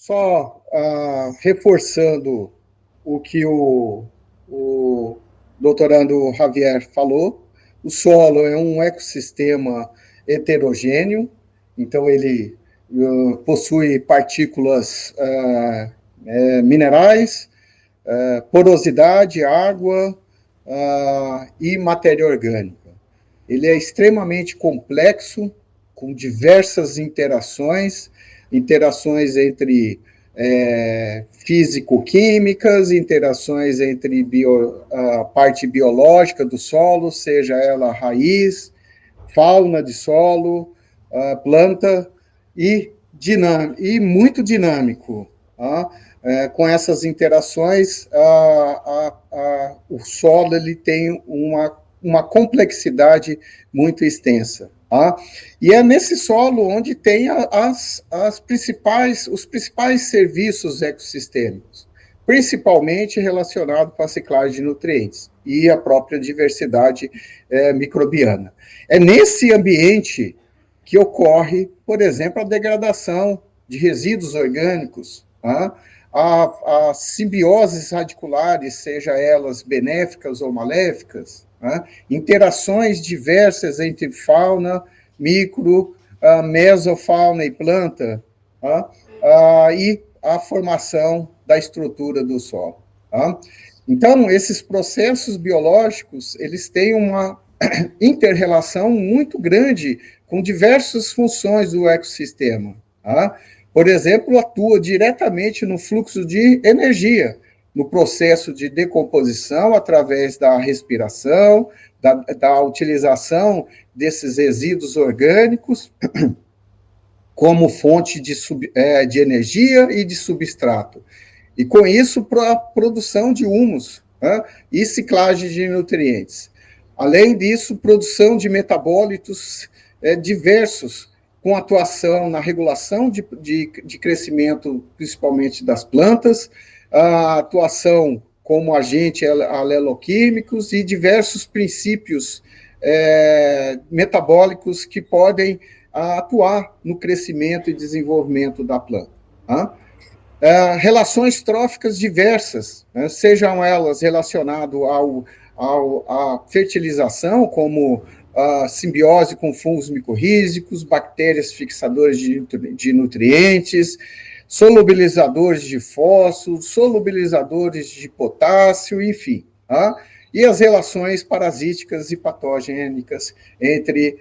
Só reforçando o que o doutorando Javier falou, o solo é um ecossistema heterogêneo, então ele possui partículas minerais, porosidade, água e matéria orgânica. Ele é extremamente complexo, com diversas interações entre físico-químicas, interações entre a parte biológica do solo, seja ela raiz, fauna de solo, planta, e muito dinâmico. Com essas interações, o solo ele tem uma complexidade muito extensa. E é nesse solo onde tem os principais serviços ecossistêmicos, principalmente relacionado com a ciclagem de nutrientes e a própria diversidade microbiana. É nesse ambiente que ocorre, por exemplo, a degradação de resíduos orgânicos, as simbioses radiculares, seja elas benéficas ou maléficas, interações diversas entre fauna, micro, mesofauna e planta, e a formação da estrutura do solo. Então, esses processos biológicos, eles têm uma inter-relação muito grande com diversas funções do ecossistema. Por exemplo, atua diretamente no fluxo de energia, no processo de decomposição através da respiração, da utilização desses resíduos orgânicos como fonte de energia e de substrato. E com isso, para a produção de humus e ciclagem de nutrientes. Além disso, produção de metabólitos diversos, com atuação na regulação de crescimento, principalmente das plantas, a atuação como agente aleloquímicos e diversos princípios metabólicos que podem atuar no crescimento e desenvolvimento da planta. Relações tróficas diversas, sejam elas relacionadas à fertilização, como simbiose com fungos micorrízicos, bactérias fixadoras de nutrientes, solubilizadores de fósforo, solubilizadores de potássio, enfim. E as relações parasíticas e patogênicas entre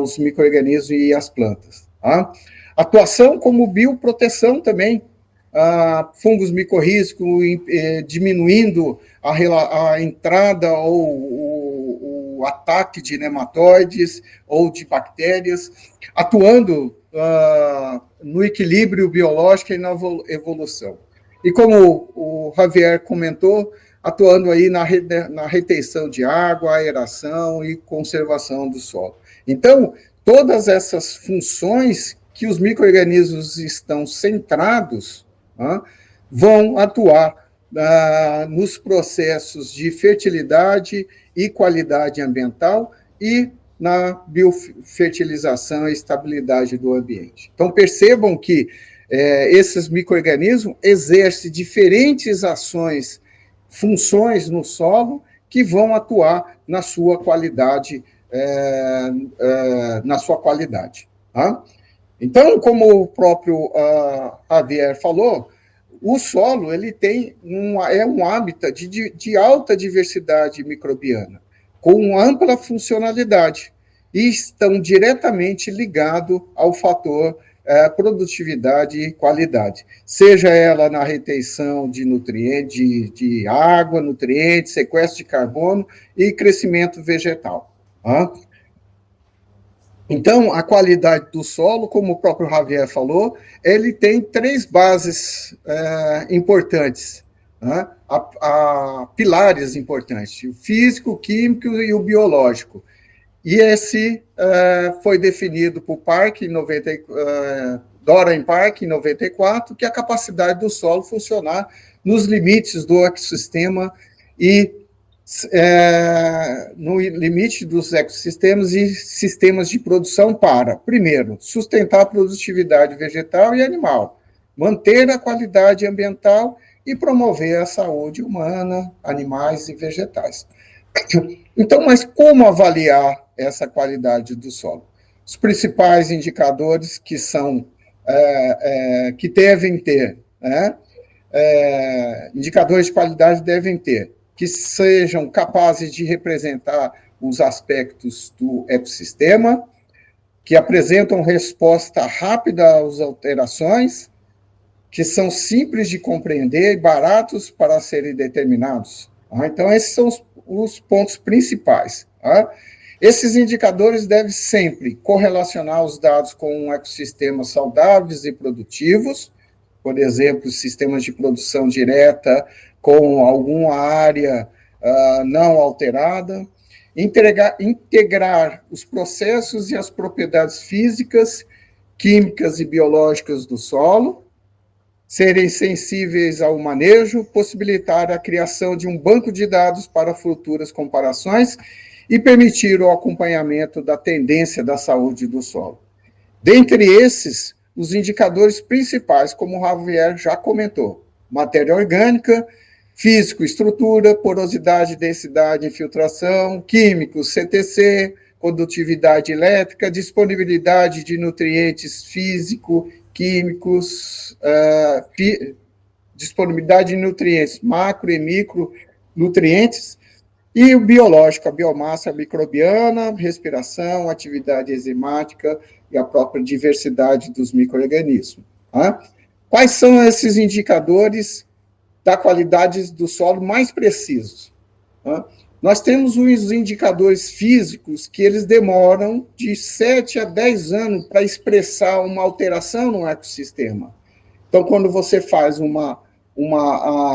os micro-organismos e as plantas. Atuação como bioproteção também, fungos micorrízicos diminuindo a entrada ou o ataque de nematóides ou de bactérias, atuando no equilíbrio biológico e na evolução. E como o Javier comentou, atuando aí na retenção de água, aeração e conservação do solo. Então, todas essas funções que os micro-organismos estão centrados vão atuar nos processos de fertilidade e qualidade ambiental e na biofertilização e estabilidade do ambiente. Então, percebam que esses micro-organismos exercem diferentes ações, funções no solo que vão atuar na sua qualidade. Então, como o próprio Javier falou, o solo ele tem um hábitat de alta diversidade microbiana, com ampla funcionalidade, e estão diretamente ligados ao fator produtividade e qualidade, seja ela na retenção de nutrientes, de água, nutrientes, sequestro de carbono e crescimento vegetal. Então, a qualidade do solo, como o próprio Javier falou, ele tem 3 bases importantes, pilares importantes, o físico, o químico e o biológico. E esse foi definido por Doran Park, em 94, que é a capacidade do solo funcionar nos limites do ecossistema e no limite dos ecossistemas e sistemas de produção para, primeiro, sustentar a produtividade vegetal e animal, manter a qualidade ambiental e promover a saúde humana, animais e vegetais. Então, mas como avaliar essa qualidade do solo? Os principais indicadores que são que devem ter, né? Indicadores de qualidade devem ter, que sejam capazes de representar os aspectos do ecossistema, que apresentam resposta rápida às alterações, que são simples de compreender e baratos para serem determinados. Então, esses são os pontos principais. Esses indicadores devem sempre correlacionar os dados com ecossistemas saudáveis e produtivos, por exemplo, sistemas de produção direta com alguma área não alterada, integrar os processos e as propriedades físicas, químicas e biológicas do solo, serem sensíveis ao manejo, possibilitar a criação de um banco de dados para futuras comparações e permitir o acompanhamento da tendência da saúde do solo. Dentre esses, os indicadores principais, como o Javier já comentou: matéria orgânica, físico, estrutura, porosidade, densidade, infiltração, químicos, CTC, condutividade elétrica, disponibilidade de nutrientes físico, químicos, disponibilidade de nutrientes macro e micronutrientes, e o biológico, a biomassa microbiana, respiração, atividade enzimática e a própria diversidade dos micro-organismos. Quais são esses indicadores da qualidade do solo mais precisos? Nós temos os indicadores físicos que eles demoram de 7 a 10 anos para expressar uma alteração no ecossistema. Então, quando você faz uma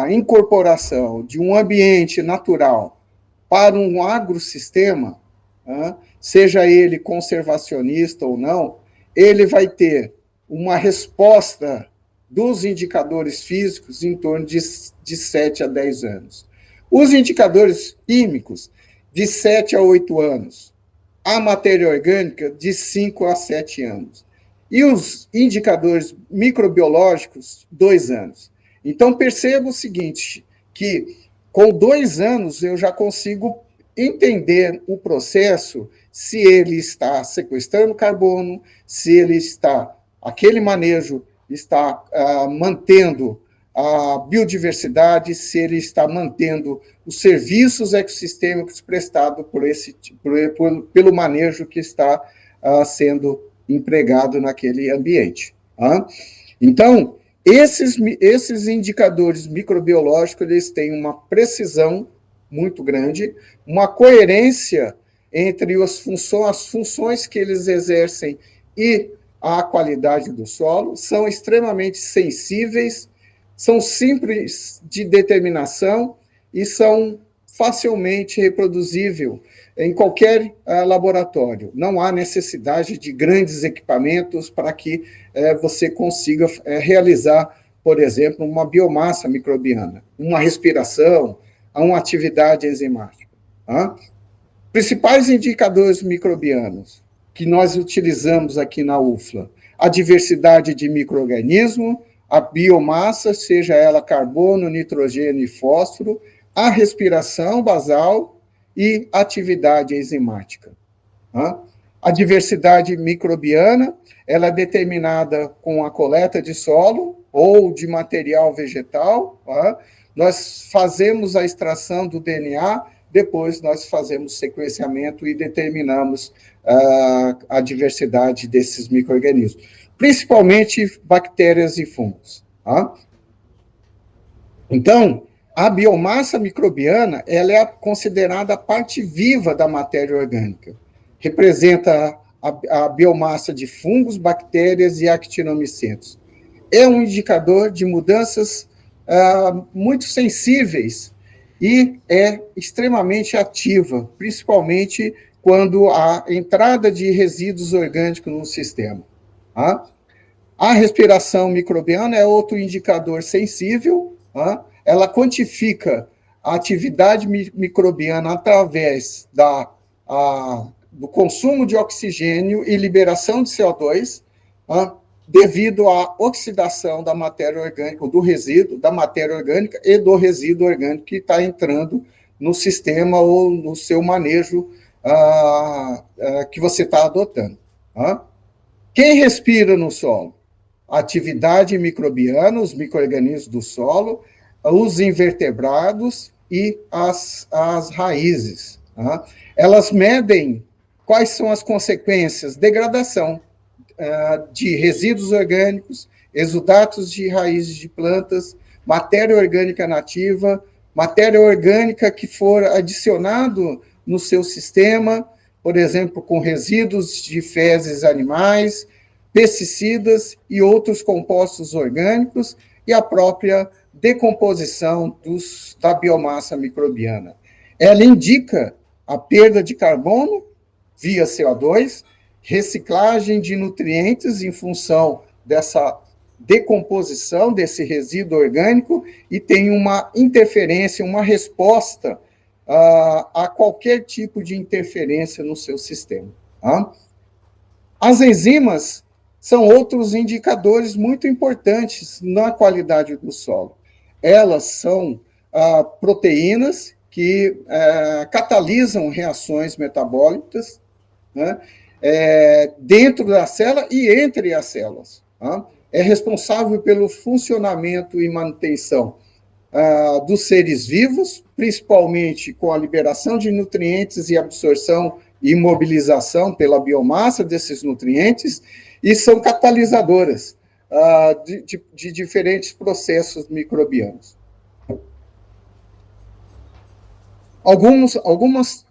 incorporação de um ambiente natural para um agrossistema, seja ele conservacionista ou não, ele vai ter uma resposta dos indicadores físicos em torno de 7 a 10 anos. Os indicadores químicos, de 7 a 8 anos. A matéria orgânica, de 5 a 7 anos. E os indicadores microbiológicos, 2 anos. Então, perceba o seguinte, que com 2 anos eu já consigo entender o processo, se ele está sequestrando carbono, se ele está, aquele manejo está mantendo a biodiversidade, se ele está mantendo os serviços ecossistêmicos prestados pelo manejo que está sendo empregado naquele ambiente. Então, esses indicadores microbiológicos, eles têm uma precisão muito grande, uma coerência entre as funções que eles exercem e a qualidade do solo, são extremamente sensíveis, são simples de determinação e são facilmente reproduzíveis em qualquer laboratório. Não há necessidade de grandes equipamentos para que você consiga realizar, por exemplo, uma biomassa microbiana, uma respiração, uma atividade enzimática. Principais indicadores microbianos que nós utilizamos aqui na UFLA: a diversidade de micro-organismos, a biomassa, seja ela carbono, nitrogênio e fósforo, a respiração basal e atividade enzimática. A diversidade microbiana, ela é determinada com a coleta de solo ou de material vegetal. Nós fazemos a extração do DNA, depois nós fazemos sequenciamento e determinamos a diversidade desses micro-organismos, principalmente bactérias e fungos. Então, a biomassa microbiana, ela é considerada a parte viva da matéria orgânica. Representa a biomassa de fungos, bactérias e actinomicetos. É um indicador de mudanças muito sensíveis e é extremamente ativa, principalmente quando há entrada de resíduos orgânicos no sistema. A respiração microbiana é outro indicador sensível. Ela quantifica a atividade microbiana através do consumo de oxigênio e liberação de CO2. devido à oxidação da matéria orgânica, do resíduo, da matéria orgânica e do resíduo orgânico que está entrando no sistema ou no seu manejo que você está adotando. Tá? Quem respira no solo? A atividade microbiana, os micro-organismos do solo, os invertebrados e as raízes. Tá? Elas medem quais são as consequências? Degradação de resíduos orgânicos, exudatos de raízes de plantas, matéria orgânica nativa, matéria orgânica que for adicionado no seu sistema, por exemplo, com resíduos de fezes animais, pesticidas e outros compostos orgânicos, e a própria decomposição da biomassa microbiana. Ela indica a perda de carbono via CO2, reciclagem de nutrientes em função dessa decomposição desse resíduo orgânico e tem uma interferência, uma resposta a qualquer tipo de interferência no seu sistema. Tá? As enzimas são outros indicadores muito importantes na qualidade do solo. Elas são proteínas que catalisam reações metabólicas, né, dentro da célula e entre as células. Tá? É responsável pelo funcionamento e manutenção dos seres vivos, principalmente com a liberação de nutrientes e absorção e mobilização pela biomassa desses nutrientes, e são catalisadoras de diferentes processos microbianos. Algumas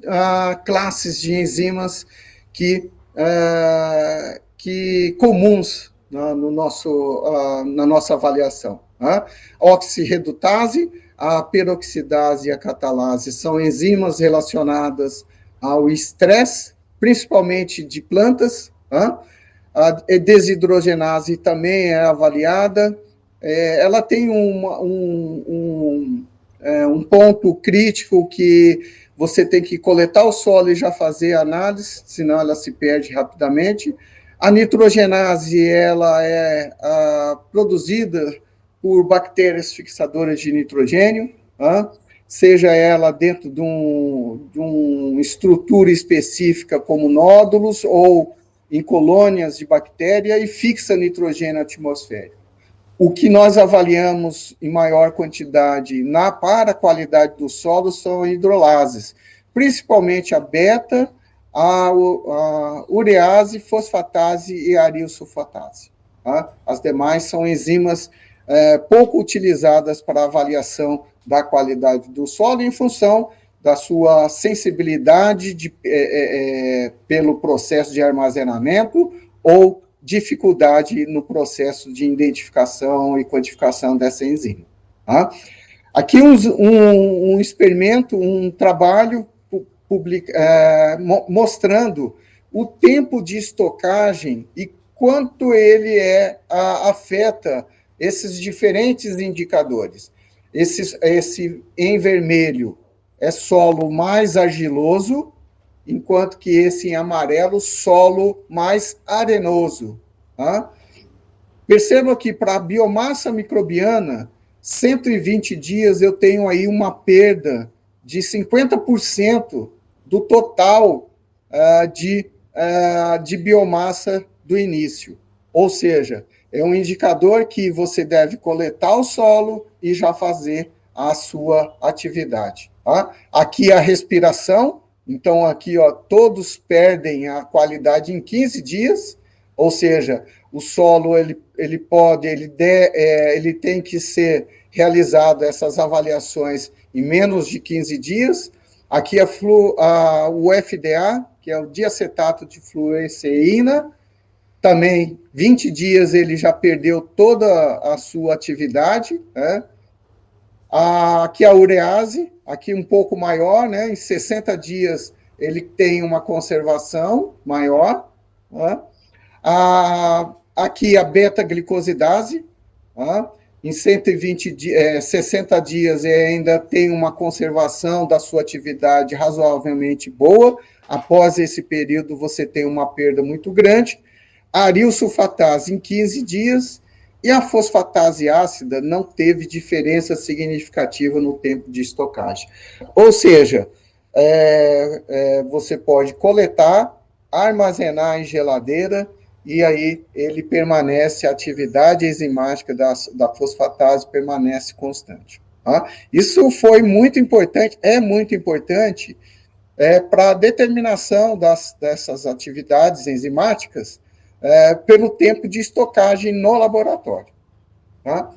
classes de enzimas que comuns na nossa avaliação. A oxirredutase, a peroxidase e a catalase são enzimas relacionadas ao estresse, principalmente de plantas. A desidrogenase também é avaliada. Ela tem um ponto crítico que você tem que coletar o solo e já fazer a análise, senão ela se perde rapidamente. A nitrogenase ela é produzida por bactérias fixadoras de nitrogênio, seja ela dentro de uma estrutura específica como nódulos ou em colônias de bactéria e fixa nitrogênio atmosférico. O que nós avaliamos em maior quantidade para a qualidade do solo são hidrolases, principalmente a beta, a urease, fosfatase e a arilsulfatase. Tá? As demais são enzimas pouco utilizadas para avaliação da qualidade do solo em função da sua sensibilidade pelo processo de armazenamento ou dificuldade no processo de identificação e quantificação dessa enzima. Tá? Aqui um experimento, um trabalho mostrando o tempo de estocagem e quanto ele afeta esses diferentes indicadores. Esse em vermelho é solo mais argiloso, enquanto que esse em amarelo, solo mais arenoso. Tá? Perceba que para a biomassa microbiana, 120 dias eu tenho aí uma perda de 50% do total de biomassa do início. Ou seja, é um indicador que você deve coletar o solo e já fazer a sua atividade. Tá? Aqui a respiração, então aqui todos perdem a qualidade em 15 dias, ou seja, o solo ele tem que ser realizado essas avaliações em menos de 15 dias. Aqui o FDA, que é o diacetato de fluoresceína, também 20 dias ele já perdeu toda a sua atividade. Né? Aqui a urease, aqui um pouco maior, né? Em 60 dias ele tem uma conservação maior. Né? Aqui a beta-glicosidase, em 60 dias ainda tem uma conservação da sua atividade razoavelmente boa. Após esse período, você tem uma perda muito grande. a aril sulfatase em 15 dias, e a fosfatase ácida não teve diferença significativa no tempo de estocagem. Ou seja, você pode coletar, armazenar em geladeira, e aí ele permanece, a atividade enzimática da fosfatase permanece constante. Tá? Isso foi muito importante, é muito importante para a determinação dessas atividades enzimáticas pelo tempo de estocagem no laboratório. Tá?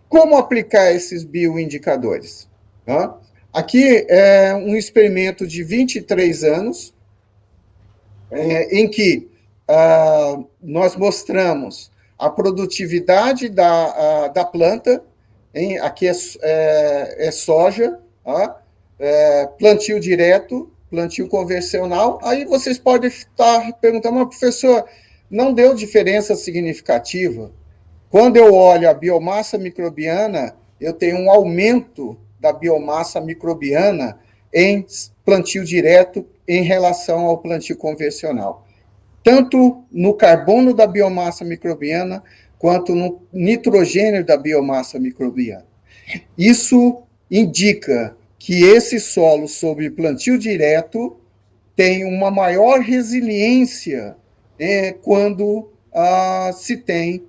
Como aplicar esses bioindicadores? Tá? Aqui é um experimento de 23 anos, em que nós mostramos a produtividade da planta, aqui é soja, tá? Plantio direto, plantio convencional. Aí vocês podem estar perguntando, mas professor, não deu diferença significativa? Quando eu olho a biomassa microbiana, eu tenho um aumento da biomassa microbiana em plantio direto em relação ao plantio convencional. Tanto no carbono da biomassa microbiana, quanto no nitrogênio da biomassa microbiana. Isso indica que esse solo sob plantio direto tem uma maior resiliência quando se tem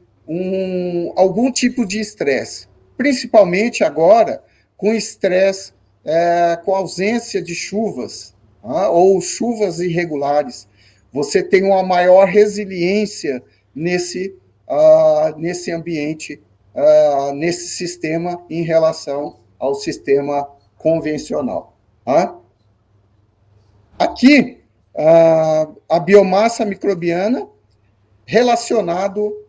algum tipo de estresse, principalmente agora com estresse, com ausência de chuvas, ou chuvas irregulares. Você tem uma maior resiliência nesse ambiente, nesse sistema, em relação ao sistema convencional. Aqui, a biomassa microbiana relacionado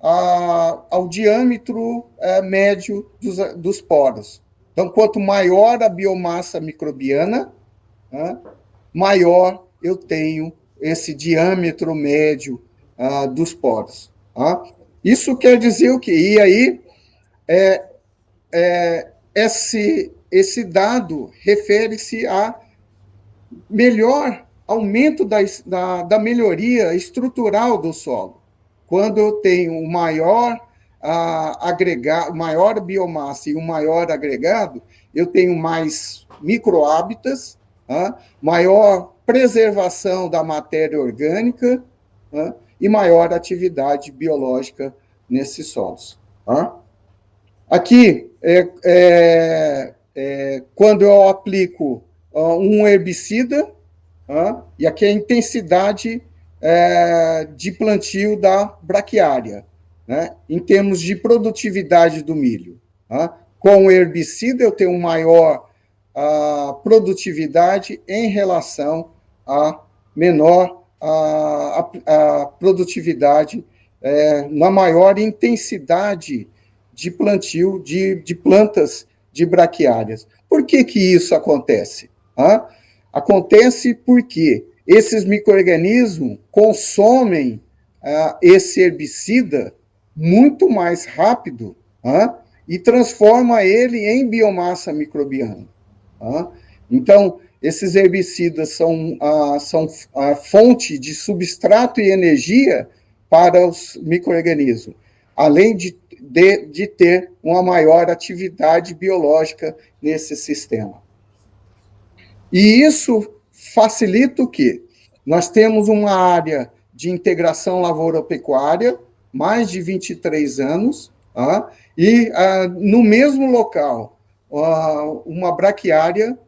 ao diâmetro médio dos poros. Então, quanto maior a biomassa microbiana, maior eu tenho esse diâmetro médio dos poros. Isso quer dizer o quê? E aí, esse dado refere-se a melhor aumento da melhoria estrutural do solo. Quando eu tenho um maior maior biomassa e um maior agregado, eu tenho mais microhábitats, maior preservação da matéria orgânica e maior atividade biológica nesses solos. Aqui, quando eu aplico um herbicida, e aqui é a intensidade de plantio da braquiária, né, em termos de produtividade do milho. Com o herbicida, eu tenho maior produtividade em relação a menor a produtividade na maior intensidade de plantio de plantas de braquiárias. Por que isso acontece? Acontece porque esses micro-organismos consomem esse herbicida muito mais rápido e transforma ele em biomassa microbiana. Então, esses herbicidas são a fonte de substrato e energia para os micro-organismos, além de ter uma maior atividade biológica nesse sistema. E isso facilita o quê? Nós temos uma área de integração lavoura-pecuária, mais de 23 anos, e no mesmo local, uma braquiária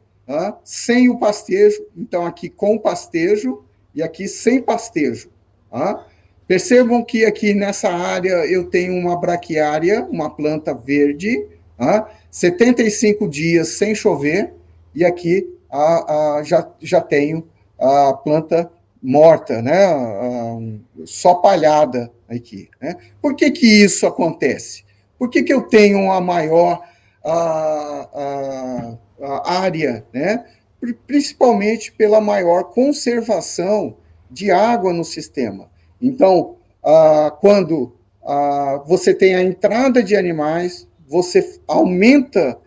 sem o pastejo, então aqui com pastejo e aqui sem pastejo. Percebam que aqui nessa área eu tenho uma braquiária, uma planta verde, 75 dias sem chover, e aqui já tenho a planta morta, né? Só palhada aqui. Né? Por que isso acontece? Por que eu tenho uma maior área, né? Principalmente pela maior conservação de água no sistema. Então, quando você tem a entrada de animais, você aumenta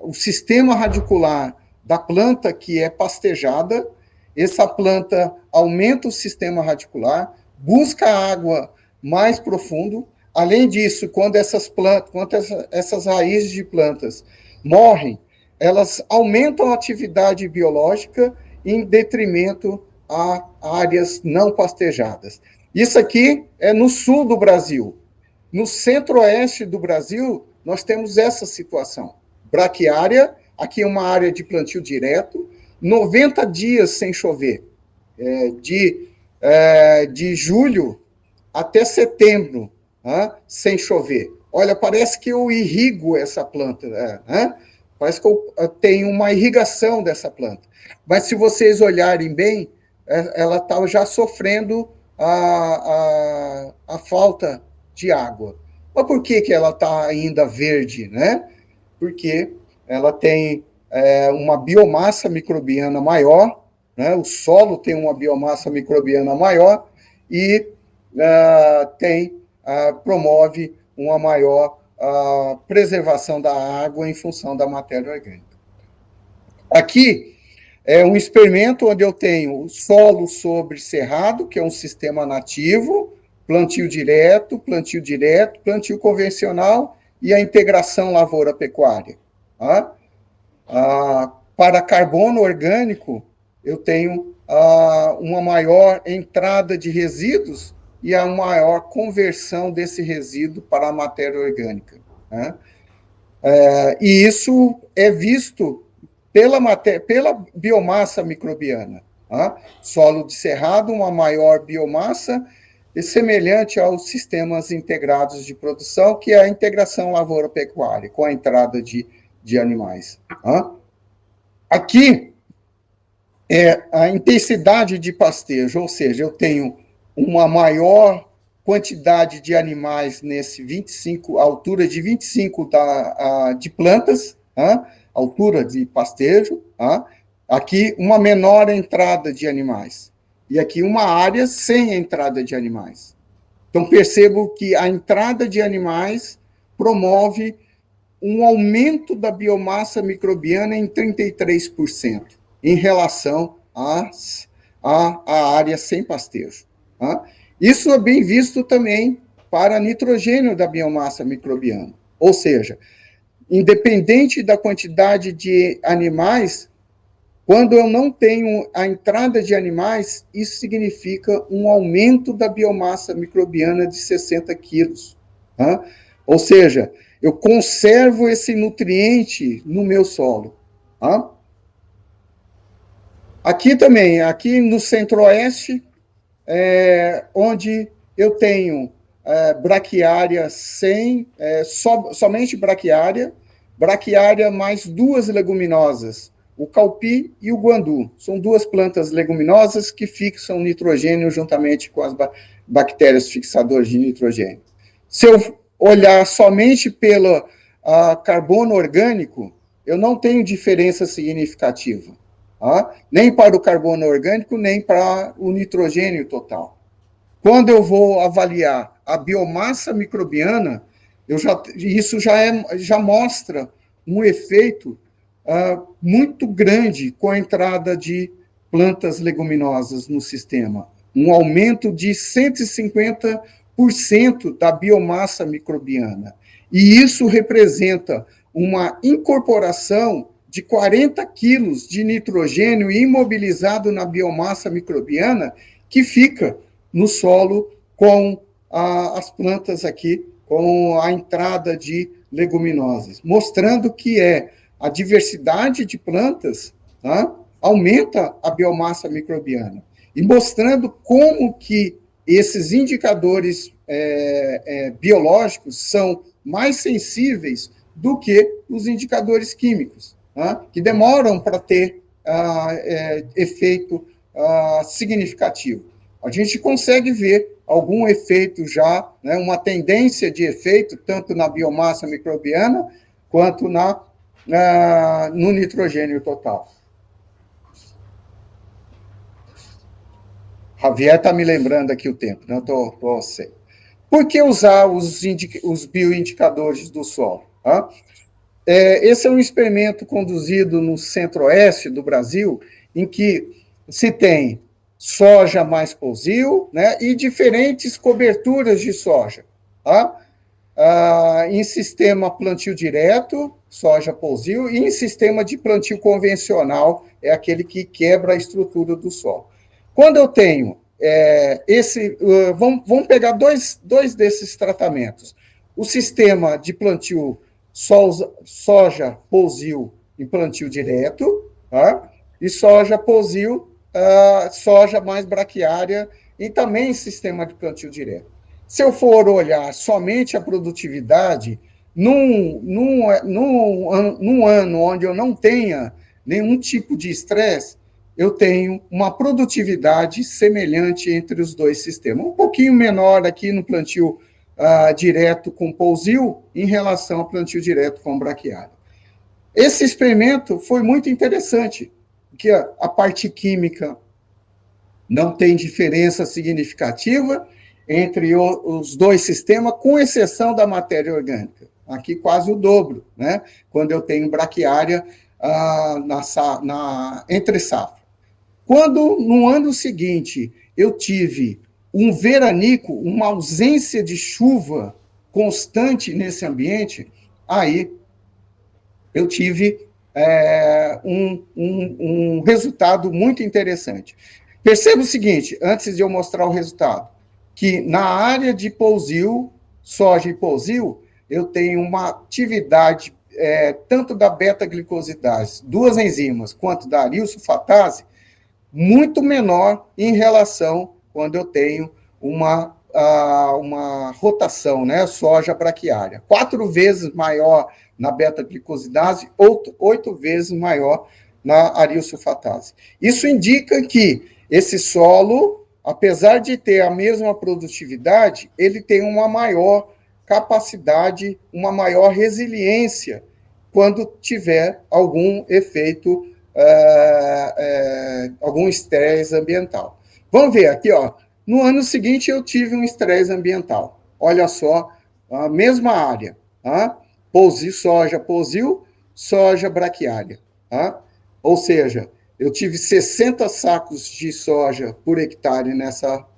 o sistema radicular da planta que é pastejada, essa planta aumenta o sistema radicular, busca água mais profundo. Além disso, quando essas plantas, essas raízes de plantas morrem, elas aumentam a atividade biológica em detrimento a áreas não pastejadas. Isso aqui é no sul do Brasil. No centro-oeste do Brasil, nós temos essa situação. Braquiária, aqui é uma área de plantio direto, 90 dias sem chover, de julho até setembro, sem chover. Olha, parece que eu irrigo essa planta, parece que eu tenho uma irrigação dessa planta. Mas se vocês olharem bem, ela está já sofrendo a falta de água. Mas por que ela está ainda verde, né? Porque ela tem uma biomassa microbiana maior, né? O solo tem uma biomassa microbiana maior e promove uma maior preservação da água em função da matéria orgânica. Aqui é um experimento onde eu tenho o solo sobre cerrado, que é um sistema nativo, plantio direto, plantio convencional e a integração lavoura-pecuária. Para carbono orgânico, eu tenho uma maior entrada de resíduos e a maior conversão desse resíduo para a matéria orgânica. E isso é visto pela biomassa microbiana. Solo de cerrado, uma maior biomassa, semelhante aos sistemas integrados de produção, que é a integração lavoura-pecuária, com a entrada de animais. Aqui é a intensidade de pastejo, ou seja, eu tenho uma maior quantidade de animais nesse 25, altura de 25 de plantas, altura de pastejo, aqui uma menor entrada de animais, e aqui uma área sem entrada de animais. Então, percebo que a entrada de animais promove um aumento da biomassa microbiana em 33%, em relação à área sem pastejo. Isso é bem visto também para nitrogênio da biomassa microbiana, ou seja, independente da quantidade de animais, quando eu não tenho a entrada de animais, isso significa um aumento da biomassa microbiana de 60 quilos. Ou seja, eu conservo esse nutriente no meu solo. Aqui também, aqui no centro-oeste, onde eu tenho braquiária somente braquiária mais duas leguminosas, o caupi e o guandu. São duas plantas leguminosas que fixam nitrogênio juntamente com as bactérias fixadoras de nitrogênio. Se eu olhar somente pelo carbono orgânico, eu não tenho diferença significativa, nem para o carbono orgânico, nem para o nitrogênio total. Quando eu vou avaliar a biomassa microbiana, isso já mostra um efeito muito grande com a entrada de plantas leguminosas no sistema. Um aumento de 150% da biomassa microbiana. E isso representa uma incorporação de 40 quilos de nitrogênio imobilizado na biomassa microbiana que fica no solo com as plantas aqui, com a entrada de leguminosas, mostrando que a diversidade de plantas aumenta a biomassa microbiana, e mostrando como que esses indicadores biológicos são mais sensíveis do que os indicadores químicos, que demoram para ter efeito significativo. A gente consegue ver algum efeito já, uma tendência de efeito, tanto na biomassa microbiana, quanto no nitrogênio total. Javier está me lembrando aqui o tempo, né? Estou sem. Por que usar os bioindicadores do solo? Esse é um experimento conduzido no centro-oeste do Brasil, em que se tem soja mais posil, né, e diferentes coberturas de soja, tá? Em sistema plantio direto, soja posil, e em sistema de plantio convencional, é aquele que quebra a estrutura do solo. Quando eu tenho vamos pegar dois desses tratamentos. O sistema de plantio soja posil em plantio direto, tá? E soja posil, soja mais braquiária, e também sistema de plantio direto. Se eu for olhar somente a produtividade, num ano onde eu não tenha nenhum tipo de estresse, eu tenho uma produtividade semelhante entre os dois sistemas. Um pouquinho menor aqui no plantio direto com posil em relação ao plantio direto com braquiária. Esse experimento foi muito interessante, porque a parte química não tem diferença significativa entre os dois sistemas, com exceção da matéria orgânica. Aqui quase o dobro, né? Quando eu tenho braquiária entre safra. Quando, no ano seguinte, eu tive um veranico, uma ausência de chuva constante nesse ambiente, aí eu tive um resultado muito interessante. Perceba o seguinte, antes de eu mostrar o resultado, que na área de posil, soja e posil, eu tenho uma atividade tanto da beta-glicosidase, duas enzimas, quanto da aril-sulfatase, muito menor em relação quando eu tenho uma rotação, né, soja braquiária. 4 vezes maior na beta-glicosidase, 8 vezes maior na aril-sulfatase. Isso indica que esse solo, apesar de ter a mesma produtividade, ele tem uma maior capacidade, uma maior resiliência quando tiver algum efeito, algum estresse ambiental. Vamos ver aqui, ó. No ano seguinte, eu tive um estresse ambiental. Olha só, a mesma área. Tá? Posil, soja braquiária. Tá? Ou seja, eu tive 60 sacos de soja por hectare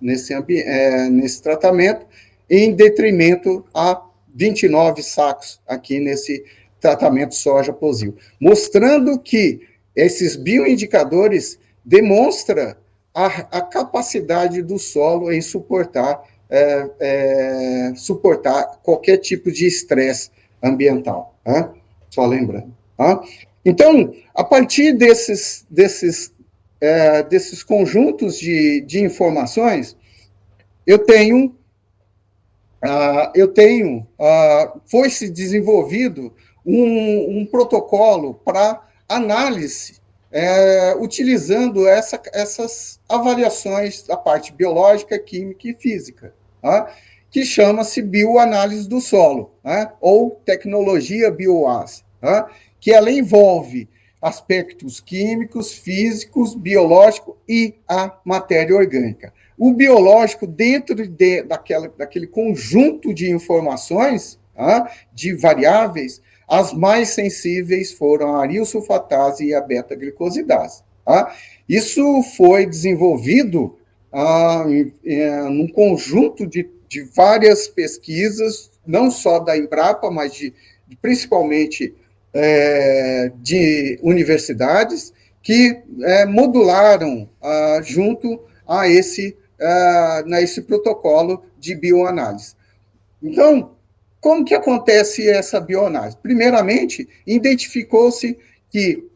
nesse tratamento, em detrimento a 29 sacos aqui nesse tratamento soja posil. Mostrando que esses bioindicadores demonstram a capacidade do solo em suportar qualquer tipo de estresse ambiental. Tá? Só lembrando. Tá? Então, a partir desses conjuntos de informações, foi se desenvolvido um protocolo para análise, utilizando essas avaliações da parte biológica, química e física, tá? Que chama-se bioanálise do solo, tá? Ou tecnologia BioAS, tá? Que ela envolve aspectos químicos, físicos, biológicos e a matéria orgânica. O biológico, dentro daquele conjunto de informações, tá? De variáveis, as mais sensíveis foram a aril-sulfatase e a beta-glicosidase. Tá? Isso foi desenvolvido num conjunto de várias pesquisas, não só da Embrapa, mas principalmente de universidades, que modularam junto a esse protocolo de bioanálise. Então, como que acontece essa bioanálise? Primeiramente, identificou-se que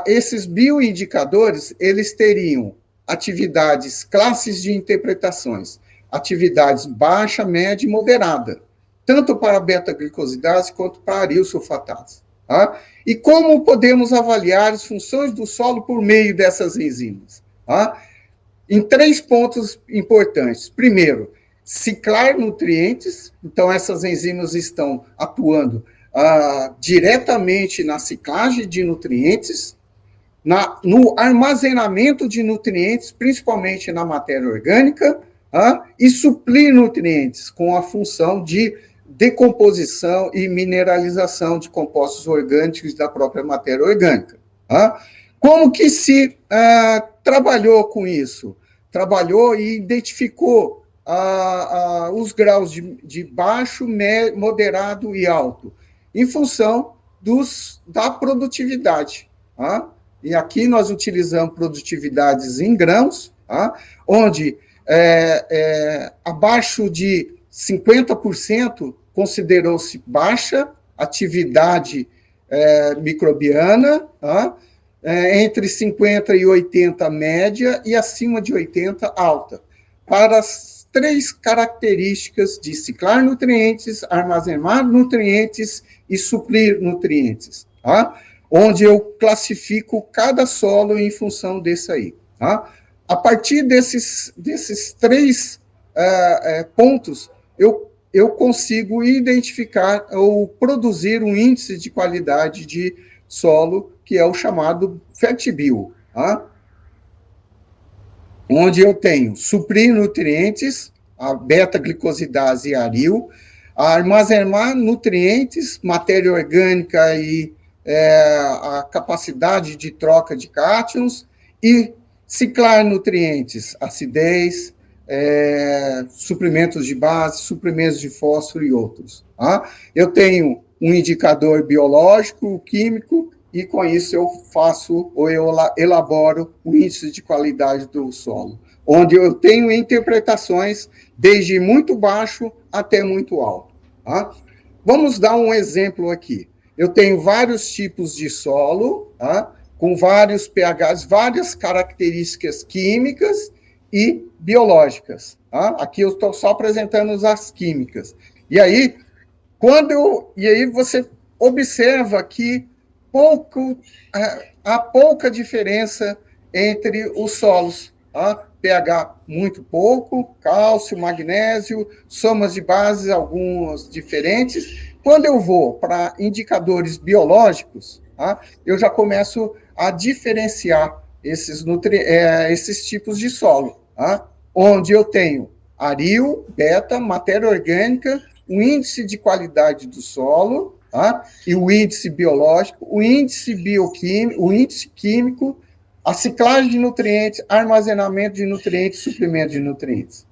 esses bioindicadores, eles teriam atividades, classes de interpretações, atividades baixa, média e moderada, tanto para a beta-glicosidase quanto para a aril-sulfatase. Tá? E como podemos avaliar as funções do solo por meio dessas enzimas? Tá? Em 3 pontos importantes. Primeiro, ciclar nutrientes, então essas enzimas estão atuando diretamente na ciclagem de nutrientes, no armazenamento de nutrientes, principalmente na matéria orgânica, e suprir nutrientes com a função de decomposição e mineralização de compostos orgânicos da própria matéria orgânica. Como que se trabalhou com isso? trabalhou e identificou os graus de baixo, moderado e alto, em função da produtividade. Tá? E aqui nós utilizamos produtividades em grãos, tá? Onde abaixo de 50% considerou-se baixa atividade microbiana, tá? Entre 50 e 80 média e acima de 80 alta, para as 3 características de ciclar nutrientes, armazenar nutrientes e suprir nutrientes, tá? Onde eu classifico cada solo em função desse aí. Tá? A partir desses 3 pontos, eu consigo identificar ou produzir um índice de qualidade de solo, que é o chamado FETBIO, tá? Onde eu tenho suprir nutrientes, a beta-glicosidase e aril, armazenar nutrientes, matéria orgânica e a capacidade de troca de cátions, e ciclar nutrientes, acidez, suprimentos de base, suprimentos de fósforo e outros. Tá? Eu tenho um indicador biológico, químico, e com isso eu faço ou eu elaboro o índice de qualidade do solo, onde eu tenho interpretações desde muito baixo até muito alto. Tá? Vamos dar um exemplo aqui. Eu tenho vários tipos de solo, tá? Com vários pHs, várias características químicas e biológicas. Tá? Aqui eu estou só apresentando as químicas. E aí você observa que há pouca diferença entre os solos. Tá? pH muito pouco, cálcio, magnésio, somas de bases, algumas diferentes. Quando eu vou para indicadores biológicos, tá? Eu já começo a diferenciar esses tipos de solo, tá? Onde eu tenho aril, beta, matéria orgânica, o índice de qualidade do solo, tá? E o índice biológico, o índice bioquímico, o índice químico, a ciclagem de nutrientes, armazenamento de nutrientes, suprimento de nutrientes.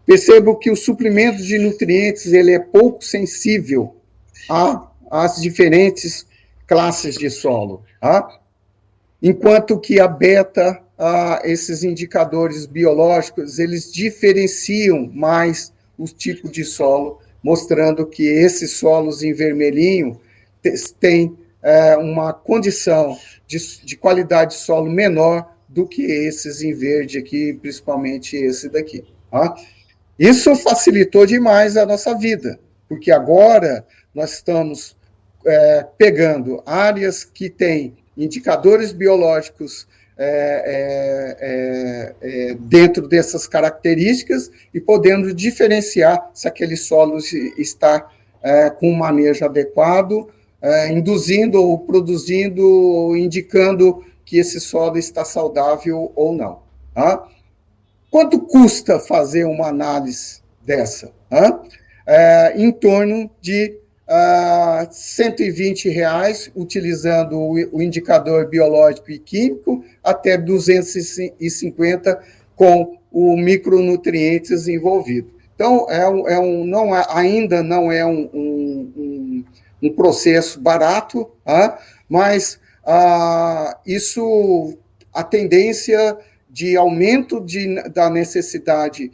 Percebo que o suprimento de nutrientes ele é pouco sensível às diferentes classes de solo, tá? Enquanto que a beta, esses indicadores biológicos, eles diferenciam mais os tipos de solo, mostrando que esses solos em vermelhinho têm uma condição de qualidade de solo menor do que esses em verde aqui, principalmente esse daqui. Tá? Isso facilitou demais a nossa vida, porque agora nós estamos pegando áreas que têm indicadores biológicos dentro dessas características e podendo diferenciar se aquele solo está com um manejo adequado, induzindo ou produzindo, ou indicando que esse solo está saudável ou não. Tá? Quanto custa fazer uma análise dessa? Em torno de R$120, utilizando o indicador biológico e químico, até 250 com o micronutrientes envolvido. Então, ainda não é um processo barato, mas a tendência de aumento da necessidade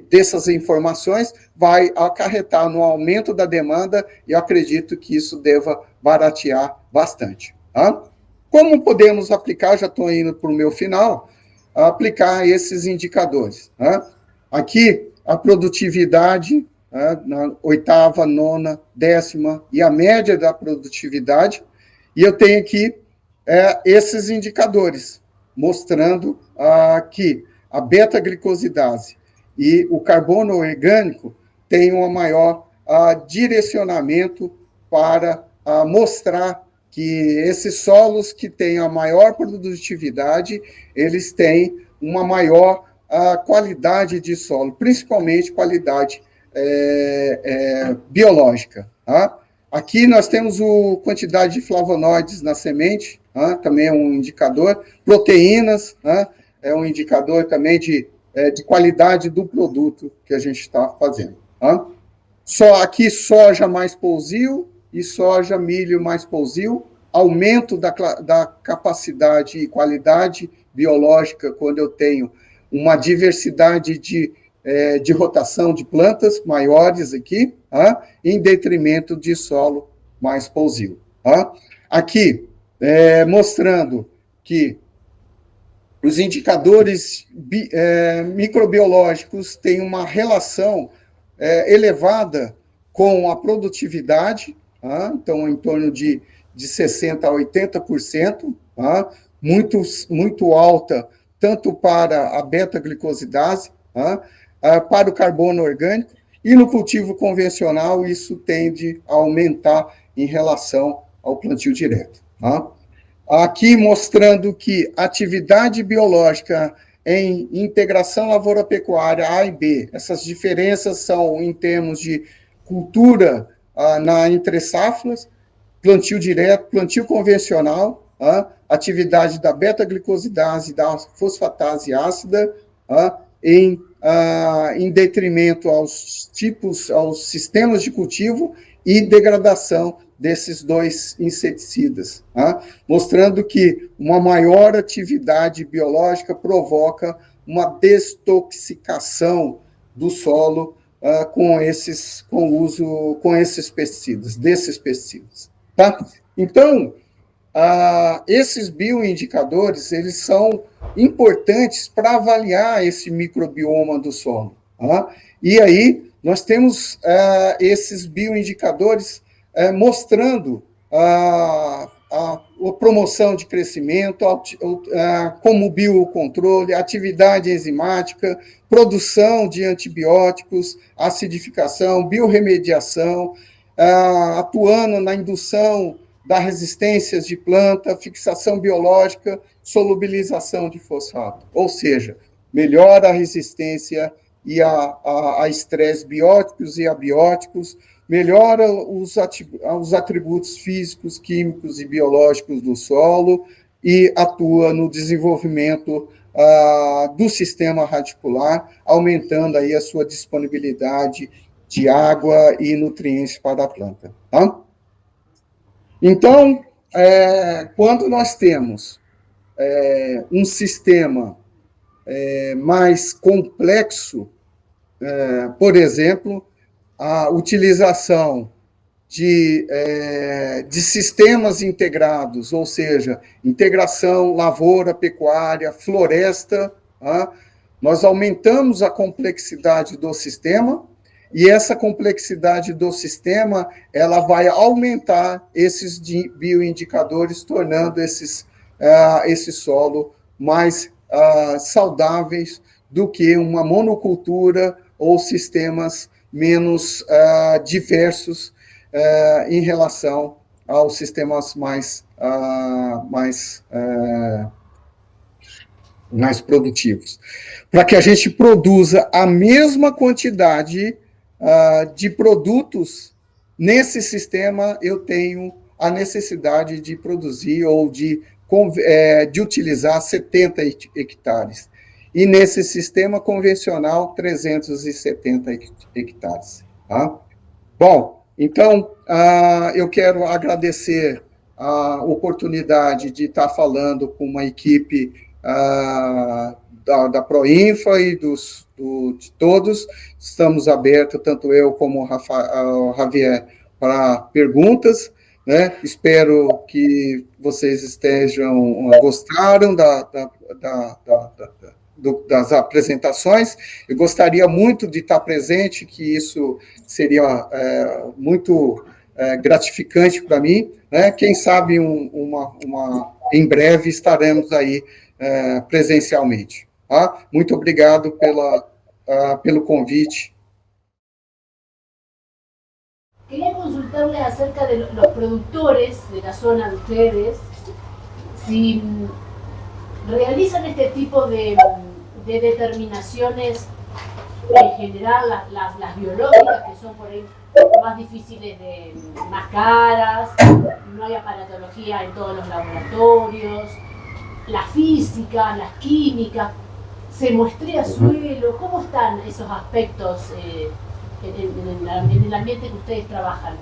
dessas informações vai acarretar no aumento da demanda e eu acredito que isso deva baratear bastante. Tá? Como podemos aplicar, já estou indo para o meu final, aplicar esses indicadores. Tá? Aqui, a produtividade, na 8ª, 9ª, 10ª e a média da produtividade, e eu tenho aqui esses indicadores, mostrando que a beta-glicosidase e o carbono orgânico têm um maior direcionamento para mostrar que esses solos que têm a maior produtividade, eles têm uma maior qualidade de solo, principalmente qualidade biológica. Tá? Aqui nós temos a quantidade de flavonoides na semente, também é um indicador, proteínas, é um indicador também de qualidade do produto que a gente está fazendo. Tá? Aqui, soja mais pousio e soja, milho mais pousio, aumento da capacidade e qualidade biológica quando eu tenho uma diversidade de rotação de plantas maiores aqui, tá? Em detrimento de solo mais pousio. Tá? Aqui, mostrando que os indicadores microbiológicos têm uma relação elevada com a produtividade, tá? Então, em torno de 60% a 80%, tá? Muito alta, tanto para a beta-glicosidase, tá? Para o carbono orgânico, e no cultivo convencional isso tende a aumentar em relação ao plantio direto. Tá? Aqui mostrando que atividade biológica em integração lavoura-pecuária A e B, essas diferenças são em termos de cultura na entre safras, plantio direto, plantio convencional, atividade da beta-glicosidase e da fosfatase ácida, em detrimento aos sistemas de cultivo e degradação desses dois inseticidas, mostrando que uma maior atividade biológica provoca uma destoxicação do solo com esses pesticidas, desses pesticidas. Tá? Então, esses bioindicadores, eles são importantes para avaliar esse microbioma do solo. Tá? E aí, nós temos esses bioindicadores mostrando a promoção de crescimento, como biocontrole, atividade enzimática, produção de antibióticos, acidificação, biorremediação, atuando na indução da resistências de planta, fixação biológica, solubilização de fosfato. Ou seja, melhora a resistência e a estresse bióticos e abióticos, melhora os atributos físicos, químicos e biológicos do solo e atua no desenvolvimento do sistema radicular, aumentando aí a sua disponibilidade de água e nutrientes para a planta. Tá? Então, quando nós temos um sistema mais complexo, por exemplo, a utilização de sistemas integrados, ou seja, integração lavoura, pecuária, floresta, nós aumentamos a complexidade do sistema, e essa complexidade do sistema, ela vai aumentar esses bioindicadores, tornando esse solo mais saudáveis do que uma monocultura ou sistemas menos diversos em relação aos sistemas mais produtivos. Para que a gente produza a mesma quantidade de produtos, nesse sistema eu tenho a necessidade de produzir ou de utilizar 70 hectares. E nesse sistema convencional, 370 hectares. Tá? Bom, então, eu quero agradecer a oportunidade de estar falando com uma equipe da Proinfa e de todos. Estamos abertos, tanto eu como o Javier, para perguntas. Né? Espero que vocês gostaram das apresentações. Eu gostaria muito de estar presente, que isso seria muito gratificante para mim. Né? Quem sabe em breve estaremos aí presencialmente. Tá? Muito obrigado pelo convite. Quería consultarles acerca de los productores de la zona de ustedes, si realizan este tipo de determinaciones en general, las biológicas, que son por ahí más difíciles, más caras, no hay aparatología en todos los laboratorios, la física, las químicas, se muestrea suelo, ¿cómo están esos aspectos en el ambiente que ustedes trabajan?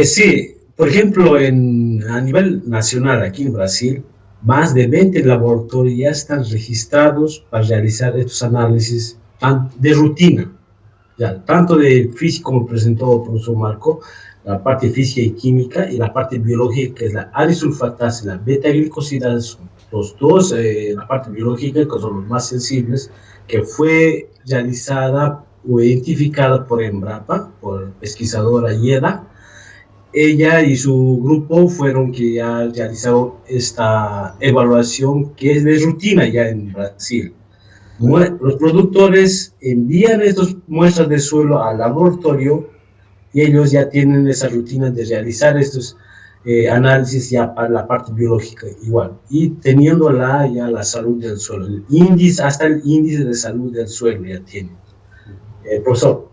Sí, por ejemplo, a nivel nacional, aquí en Brasil, más de 20 laboratorios ya están registrados para realizar estos análisis de rutina, ya, tanto de física, como presentó el profesor Marco, la parte física y química, y la parte biológica, que es la adisulfatasa y la beta-glicosidasa, los dos, la parte biológica, que son los más sensibles, que fue realizada o identificada por Embrapa, por pesquisadora Ieda. Ella y su grupo fueron que ya realizaron esta evaluación que es de rutina ya en Brasil. Los productores envían estas muestras de suelo al laboratorio y ellos ya tienen esa rutina de realizar estos análisis ya para la parte biológica igual, y teniendo ya la salud del suelo, el índice, hasta el índice de salud del suelo ya tiene. Professor.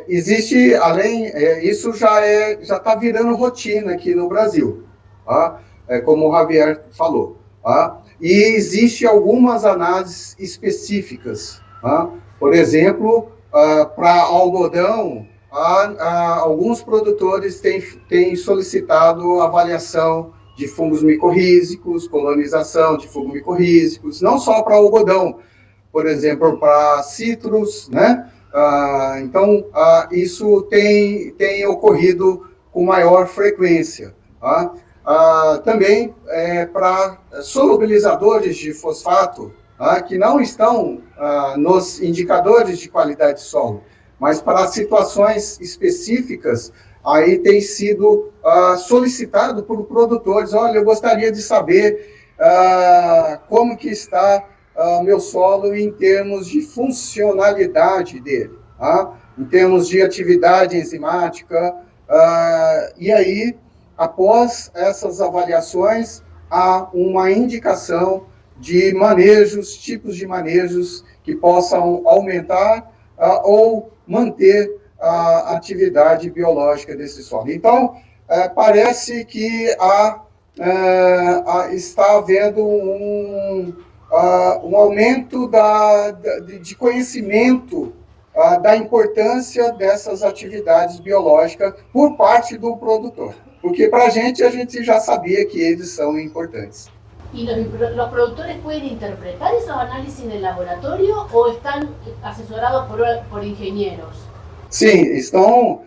Existe, além, isso já está virando rotina aqui no Brasil, tá? Como o Javier falou. Tá? E existe algumas análises específicas. Tá? Por exemplo, para algodão, alguns produtores têm solicitado avaliação de fungos micorrízicos, colonização de fungos micorrízicos, não só para algodão, por exemplo, para citros, né? Então, isso tem ocorrido com maior frequência. Tá? Também para solubilizadores de fosfato, que não estão nos indicadores de qualidade de solo, mas para situações específicas, aí tem sido solicitado por produtores. Olha, eu gostaria de saber como que está meu solo em termos de funcionalidade dele, tá? Em termos de atividade enzimática, e aí, após essas avaliações, há uma indicação de manejos, tipos de manejos que possam aumentar ou manter a atividade biológica desse solo. Então, parece que está havendo um aumento de conhecimento da importância dessas atividades biológicas por parte do produtor. Porque para a gente já sabia que eles são importantes. ¿Y los productores pueden interpretar esos análisis en el laboratorio o están asesorados por ingenieros? Sim, estão.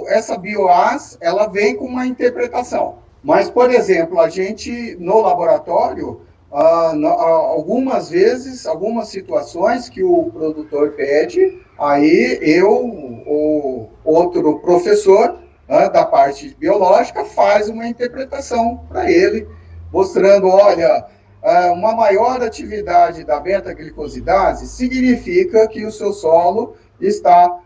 Essa BioAS, ela vem com uma interpretação. Mas, por exemplo, a gente, no laboratório, algumas vezes, algumas situações que o produtor pede, aí o outro professor da parte biológica faz uma interpretação para ele, mostrando, olha, uma maior atividade da beta-glicosidase significa que o seu solo está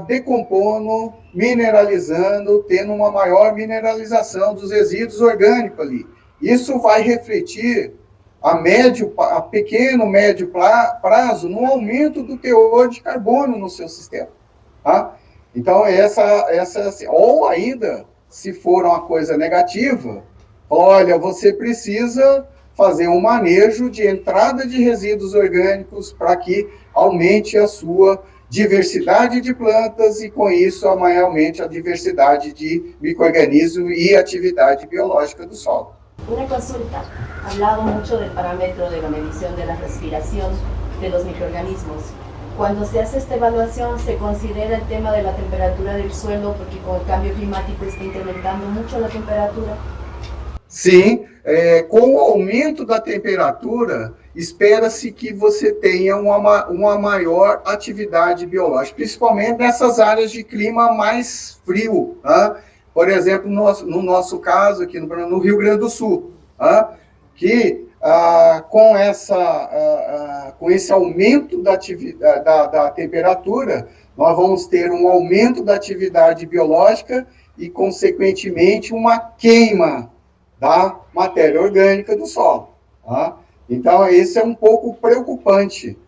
decompondo, mineralizando, tendo uma maior mineralização dos resíduos orgânicos ali. Isso vai refletir a pequeno, médio prazo no aumento do teor de carbono no seu sistema. Tá? Então, ou ainda, se for uma coisa negativa, olha, você precisa fazer um manejo de entrada de resíduos orgânicos para que aumente a sua diversidade de plantas e, com isso, aumente a diversidade de micro-organismos e atividade biológica do solo. Una consulta. Ha hablado mucho del parámetro de la medición de la respiración de los microorganismos. Cuando se hace esta evaluación, ¿se considera el tema de la temperatura del suelo porque con el cambio climático está incrementando mucho la temperatura? Sim, com o aumento da temperatura, espera-se que você tenha uma maior atividade biológica, principalmente nessas áreas de clima mais frio. Tá? Por exemplo, no nosso caso, aqui no Rio Grande do Sul, que com esse aumento da temperatura, nós vamos ter um aumento da atividade biológica e, consequentemente, uma queima da matéria orgânica do solo. Então, isso é um pouco preocupante.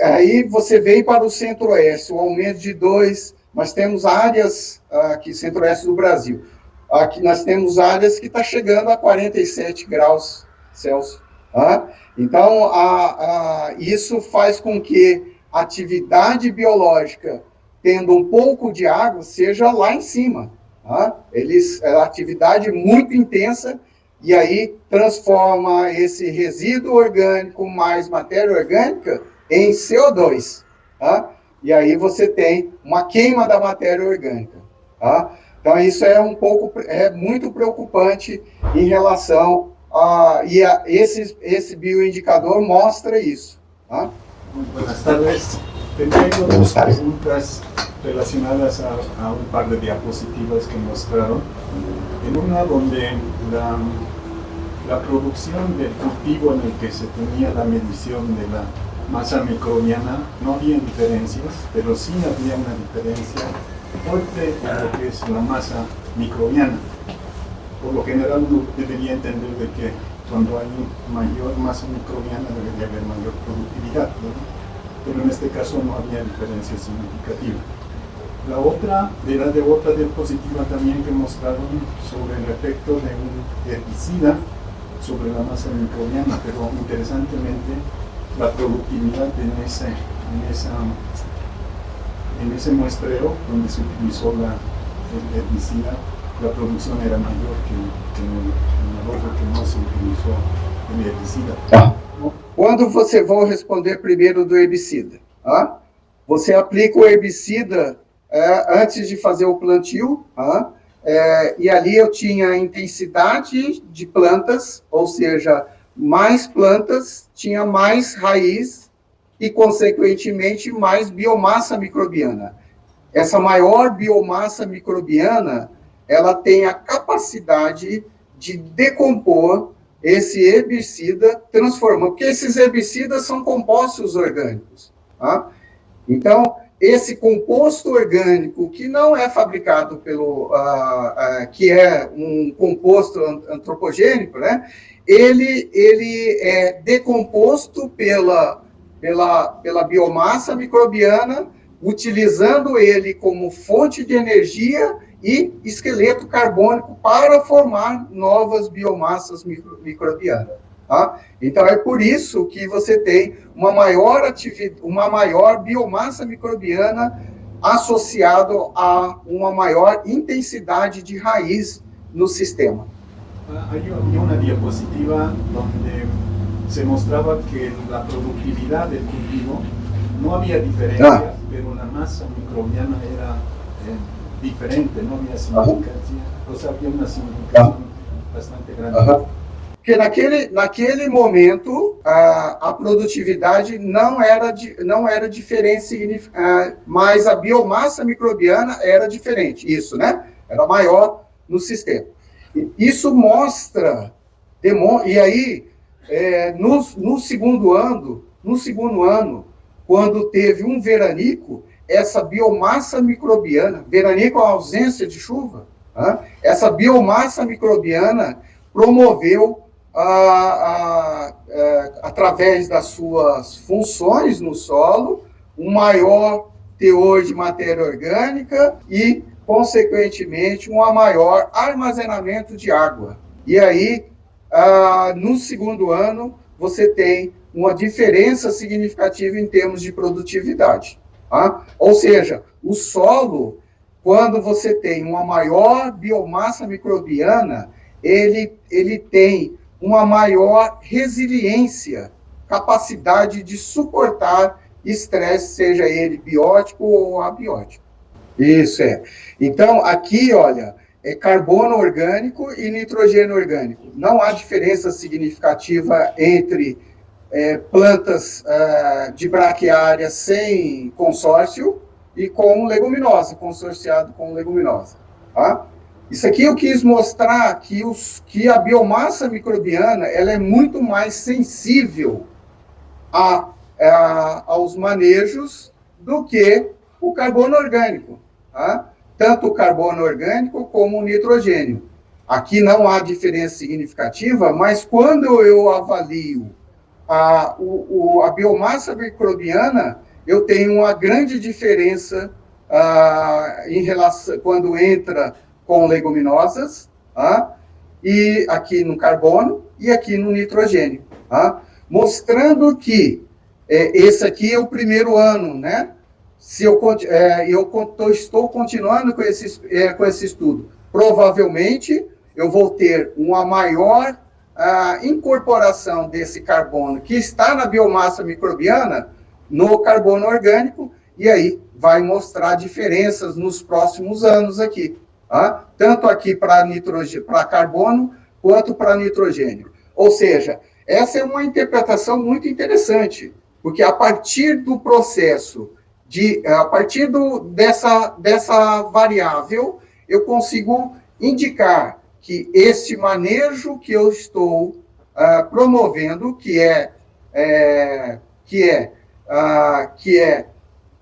Aí você vem para o centro-oeste, o aumento de 2, nós temos áreas aqui, centro-oeste do Brasil, Aqui nós temos áreas que está chegando a 47 graus Celsius. Então, isso faz com que a atividade biológica, tendo um pouco de água, seja lá em cima. É uma atividade muito intensa, e aí transforma esse resíduo orgânico mais matéria orgânica em CO2. E aí você tem uma queima da matéria orgânica. Então, isso é muito preocupante em relação esse bioindicador mostra isso. Buenas tardes. Tengo dos preguntas relacionadas a un par de diapositivas que mostraron. En una donde la producción del cultivo en el que se tenía la medición de la masa microbiana no había diferencias, pero sí había una diferencia fuerte en lo que es la masa microbiana. Por lo general uno debería entender de que cuando hay mayor masa microbiana debería haber mayor productividad, ¿no? Pero en este caso no había diferencia significativa. La otra era de otra diapositiva también que mostraron sobre el efecto de un herbicida sobre la masa microbiana, pero interesantemente la productividad en ese muestreo donde se utilizó el herbicida, la producción era mayor que en el otro que no se utilizó el herbicida. Quando você vai responder primeiro do herbicida, você aplica o herbicida antes de fazer o plantio, e ali eu tinha a intensidade de plantas, ou seja, mais plantas, tinha mais raiz e, consequentemente, mais biomassa microbiana. Essa maior biomassa microbiana, ela tem a capacidade de decompor esse herbicida, transformando, porque esses herbicidas são compostos orgânicos. Então, esse composto orgânico, que não é fabricado que é um composto antropogênico, né? Ele é decomposto pela biomassa microbiana, utilizando ele como fonte de energia e esqueleto carbônico para formar novas biomassas microbianas. Então, é por isso que você tem uma maior biomassa microbiana associado a uma maior intensidade de raiz no sistema. Había una diapositiva donde se mostraba que la productividad del cultivo no había diferencia, pero la masa microbiana era diferente, no había significancia, o sea, había una significación bastante grande. Porque naquele momento a produtividade não era diferente, mas a biomassa microbiana era diferente, isso, né? Era maior no sistema. Isso mostra, e aí, no segundo ano, quando teve um veranico, essa biomassa microbiana, veranico é a ausência de chuva, essa biomassa microbiana promoveu, através das suas funções no solo, um maior teor de matéria orgânica e, consequentemente, um maior armazenamento de água. E aí, no segundo ano, você tem uma diferença significativa em termos de produtividade. Ou seja, o solo, quando você tem uma maior biomassa microbiana, ele tem uma maior resiliência, capacidade de suportar estresse, seja ele biótico ou abiótico. Isso é. Então, aqui, olha, é carbono orgânico e nitrogênio orgânico. Não há diferença significativa entre plantas de braquiária sem consórcio e com leguminosa, consorciado com leguminosa. Isso aqui eu quis mostrar que a biomassa microbiana ela é muito mais sensível aos manejos do que o carbono orgânico. Tanto o carbono orgânico como o nitrogênio. Aqui não há diferença significativa, mas quando eu avalio a biomassa microbiana, eu tenho uma grande diferença em relação quando entra com leguminosas, e aqui no carbono e aqui no nitrogênio, mostrando que esse aqui é o primeiro ano, né? Se eu estou continuando com esse estudo, provavelmente eu vou ter uma maior incorporação desse carbono que está na biomassa microbiana no carbono orgânico, e aí vai mostrar diferenças nos próximos anos aqui, tanto aqui para carbono quanto para nitrogênio. Ou seja, essa é uma interpretação muito interessante, porque a partir do processo, a partir dessa variável, eu consigo indicar que este manejo que eu estou promovendo, que é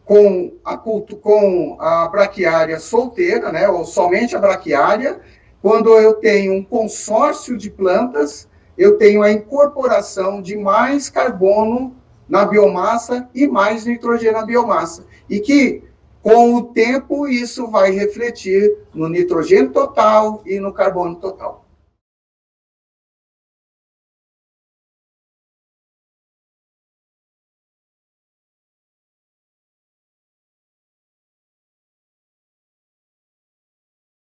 com a braquiária solteira, né, ou somente a braquiária, quando eu tenho um consórcio de plantas, eu tenho a incorporação de mais carbono na biomassa e mais nitrogênio na biomassa. E que, com o tempo, isso vai refletir no nitrogênio total e no carbono total.